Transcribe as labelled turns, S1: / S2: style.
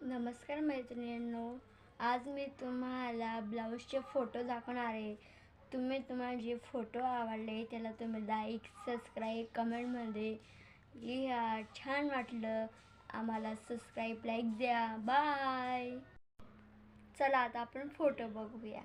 S1: नमस्कार मैत्रिणींनो, आज मी तुम्हाला ब्लाऊजचे फोटो दाखवणार आहे. तुम्हाला जे फोटो आवडले त्याला तुम्ही लाईक, सबस्क्राईब, कमेंटमध्ये लिहा. छान वाटलं आम्हाला सबस्क्राईब, लाईक द्या. बाय. चला आता आपण फोटो बघूया.